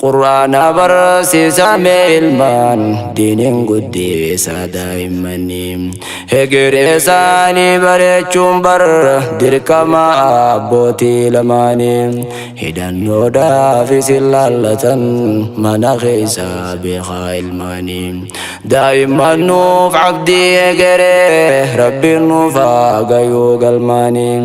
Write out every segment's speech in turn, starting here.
Qur'aana barsiisame ilmaan diiniin guddisa daa'immanii hegeree isaanii bareechuun dirqama abbootii lamaanii hidhannoodhaaf isin laallatan mana keessa beekaa ilmaanii daa'imman nuuf abdii hegeree rabbiin nuuf gayuu galmaanii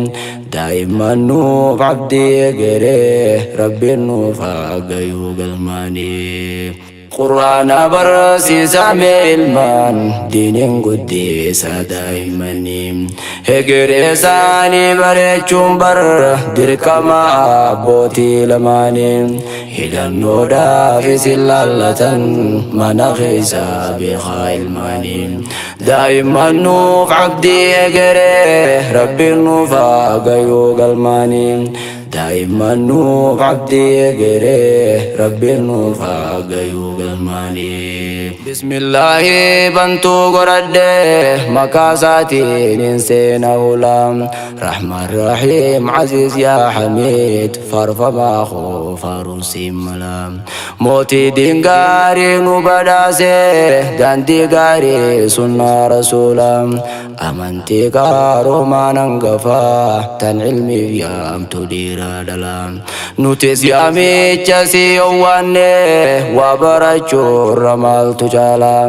daa'imman nuuf abdii hegeree rabbiin nuuf gayuu galmaanii Qur'aana barsiisame ilmaan diiniin guddisa daa'immanii hegeree isaanii bareechuun dirqama abbootii lamaanii hidhannoodhaaf isin laallatan mana keessa beekaa ilmaanii daa'imman nuuf abdii hegeree rabbiin nuuf gayuu galmaanii daa'imman nuuf abdii hegeree rabbiin nuuf gayuu galmaanii bismillaahi bantuu godhadhe maqaa isaatiin hin seena hulaam rahmaan rahiim aziiz yaa hamiid faarfamaa koo faaruun malaam mootii diin gaarii nu badhaase daandii gaarii sunnaa rasuulaam amantii qaroomaan hangafaa tan ilmiif yaamtu dhiiraa dhalaa nutis yaamicha si owwaanne waa barachuurra maaltu caalaa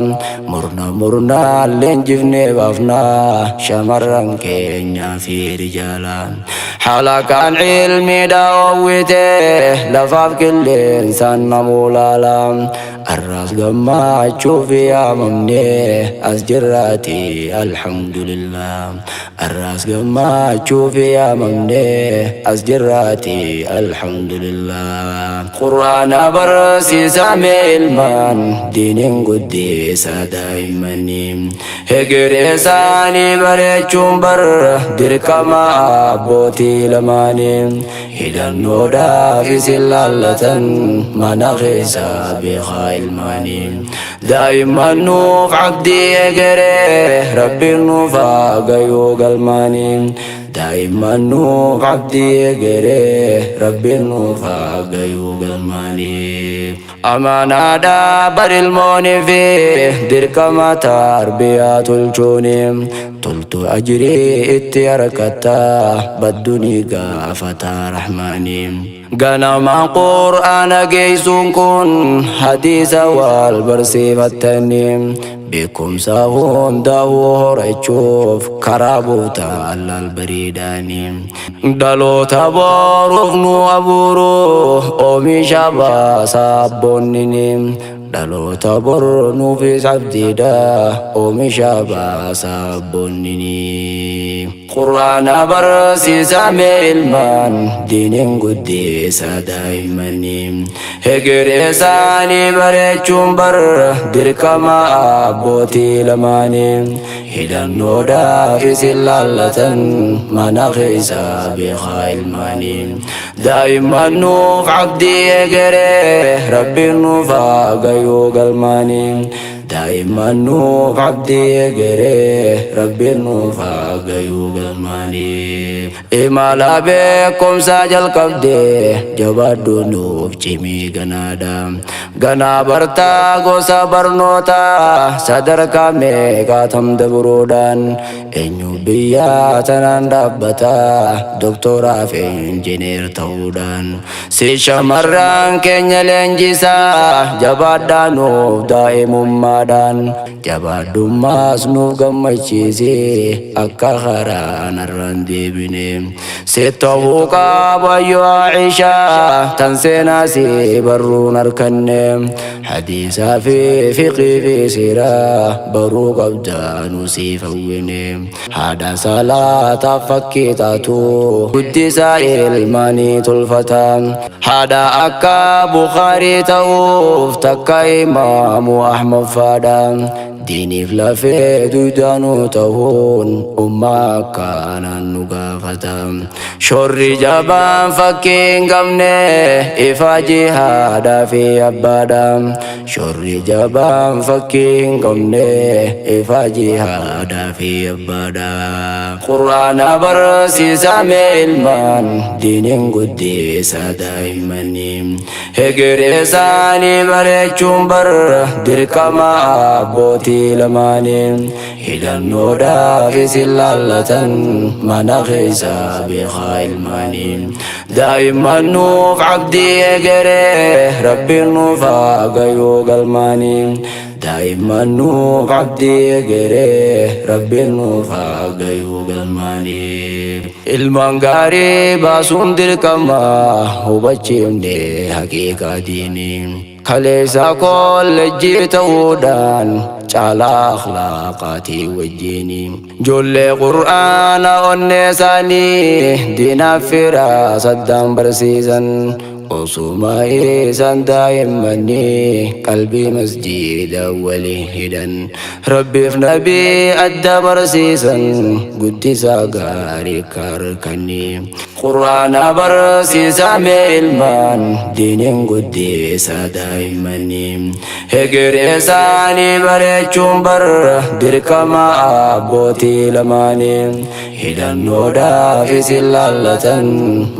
murnaan leenjifnee baafnaa shamarran keenyaa fi rijaalaa halakaan ilmiidha oowwite lafaaf qilleensaan namuu laalaa arraas gammachuuf yaamamne as jirraati alhamdulillah arraas gammachuuf yaamamne as jirraati alhamdulillah Qur'aana barsiisame ilmaan diiniin guddisa daa'immanii hegeree isaanii bareechuun dirqama abbootii lamaanii hidhannoodhaaf isin laallatan mana keessa beekaa ilmaanii daa'imman nuuf abdii hegeree rabbiin nuuf gayuu galmaanii daa'imman nuuf abdii hegeree rabbiin nuuf gayuu galmaanii amaanaadha barilmoonii fi dirqama tarbiyaa tolchuuni toltu ajrii itti harkatta baddunii gaafata rahmaanii ganama Qur'aana geessuun kun hadiisa wal barsiifattanii beekumsa hundaa'uu horachuuf karaa buuta allal bariidhaanii dhaloota boruuf nu abuuru oomisha baasa abboonnini dhaloota boru nuufis abdiidha oomisha baasa abboonnini Qur'aana barsiisame ilmaan diiniin guddisa daa'immanii hegeree isaanii bareechuun dirqama abbootii lamaanii hidhannoodhaaf isin laallatan mana keessa beekaa ilmaanii daa'imman nuuf abdii hegeree rabbiin nuuf gayuu galmaanii daa'imman nuuf abdii hegeree rabbiin nuuf gayuu galmaanii imala beekumsaa jalqabdee jabaadhu nuuf cimii ganaadha ganaa bartaa gosa barnootaa sadarkaa meeqaatam dabruudhaan eenyu biyya tanaan dhaabbata doktoraa fi injineer ta'uudhaan si shamarran keenya leenjisaa jabaadhaa nuuf daa'imummaadhaan jabaadhummaas nuuf gammachiisi akka karaa narraan deebine si ta'uu qaabayyoo Aishaa tan seenaa si barruun harkanne hadiisaa fi fiqii fi siiraa baruu qabdaa nu siif hawwine haadha salaataaf fakkii taatu guddisaa ilmaanii tolfata haadha akka Bukaarii ta'uuf takka Imaamu Ahmad faadha diiniif lafee duydaanuu ta'uun ummaa akkanaan nu gaafata. Shorri jabaan fakkii hin qabne ifa jihaadaa fi abbaadha. Shorri jabaan fakkii hin qabne ifa jihaadaa fi abbaadha. Qur'aana barsiisame ilmaan diiniin guddisa daa'immanii. Hegeree isaanii bareechuun bar dirqama abbootii lamaanii. Hidhannoodhaaf isin laallatan mana keessa beekaa ilmaanii. Daa'imman nuuf abdii egeree rabbiin nuuf haa gayuu galmaanii. Daa'imman nuuf abdii egeree rabbiin nuuf haa gayuu galmaanii. Ilmaan gaarii baasuun dirqama hubachiifne haqiiqaa diinii. Kaleessa koolleejjii ta'uudhaan caalaa akhlaaqaatii wajjini. Ijoollee qur'aana onnee isaanii diinaaf firaasaddaan barsiisan. Osuma isaan daa'immanii qalbii masjiida walii hidhan. Rabbiif nabii adda barsiisan guddisaa gaarii harkanii. Qur'aana barsiisame ilmaan diiniin guddisa daa'immanii. Hegeree isaanii bareechuun bar dirqama abbootii lamaanii. Hidhannoodhaaf isin laallatan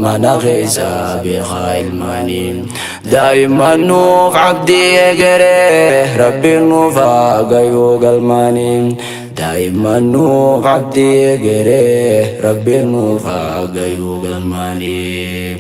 mana keessa beekaa ilmaanii. Daa'imman nuuf abdii egeree rabbiin nuuf haa gayuu galmaanii. Daa'imman nuuf abdii egeree rabbiin nuuf haa gayuu galmaanii.